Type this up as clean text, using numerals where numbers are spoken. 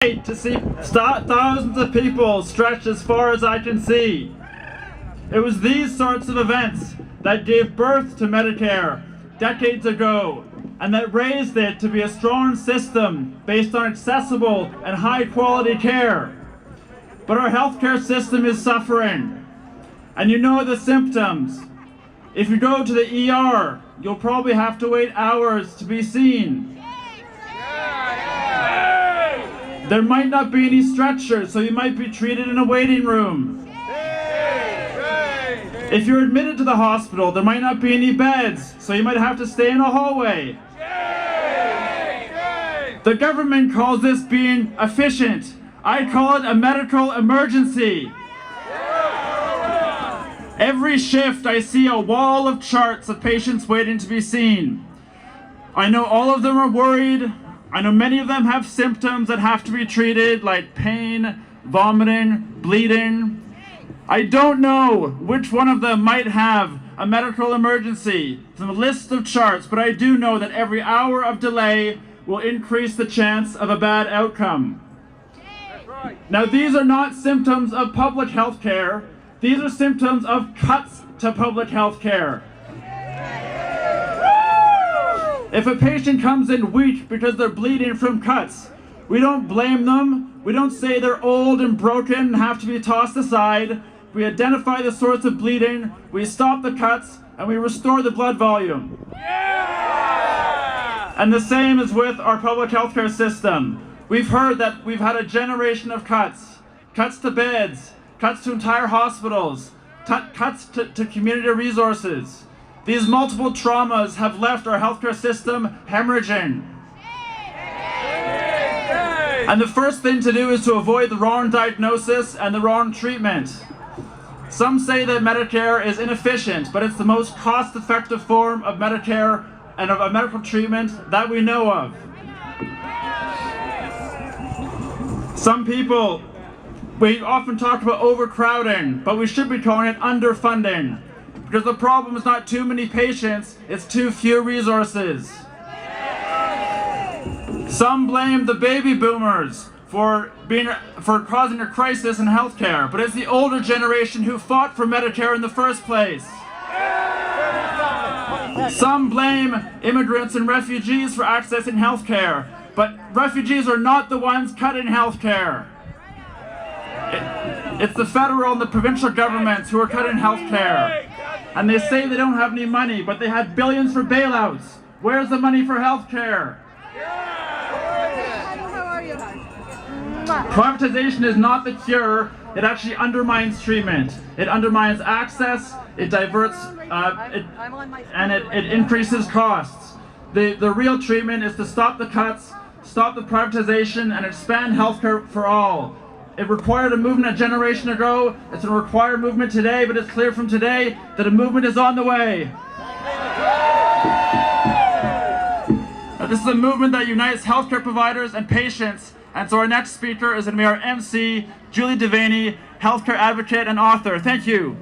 To see thousands of people stretched as far as I can see. It was these sorts of events that gave birth to Medicare decades ago, and that raised it to be a strong system based on accessible and high-quality care. But our healthcare system is suffering, and you know the symptoms. If you go to the ER, you'll probably have to wait hours to be seen. There might not be any stretchers, so you might be treated in a waiting room. If you're admitted to the hospital, there might not be any beds, so you might have to stay in a hallway. The government calls this being efficient. I call it a medical emergency. Every shift I see a wall of charts of patients waiting to be seen. I know all of them are worried. I know many of them have symptoms that have to be treated, like pain, vomiting, bleeding. I don't know which one of them might have a medical emergency from the list of charts, but I do know that every hour of delay will increase the chance of a bad outcome. Now, these are not symptoms of public health care. These are symptoms of cuts to public health care. If a patient comes in weak because they're bleeding from cuts, we don't blame them. We don't say they're old and broken and have to be tossed aside. We identify the source of bleeding, we stop the cuts, and we restore the blood volume. And the same is with our public healthcare system. We've heard that we've had a generation of cuts. Cuts to beds, cuts to entire hospitals, cuts to community resources. These multiple traumas have left our healthcare system hemorrhaging. And the first thing to do is to avoid the wrong diagnosis and the wrong treatment. Some say that Medicare is inefficient, but it's the most cost-effective form of Medicare and of a medical treatment that we know of. Some people, we often talk about overcrowding, but we should be calling it underfunding. Because the problem is not too many patients, it's too few resources. Some blame the baby boomers for causing a crisis in healthcare, but it's the older generation who fought for Medicare in the first place. Some blame immigrants and refugees for accessing healthcare, but refugees are not the ones cutting healthcare. It's the federal and the provincial governments who are cutting healthcare. And they say they don't have any money, but they had billions for bailouts. Where's the money for healthcare? Privatization is not the cure. It actually undermines treatment. It undermines access, it diverts, and it increases costs. The real treatment is to stop the cuts, stop the privatization, and expand healthcare for all. It required a movement a generation ago. It's a required movement today, but it's clear from today that a movement is on the way. This is a movement that unites healthcare providers and patients. And so our next speaker is going to be our MC, Julie Devaney, healthcare advocate and author. Thank you.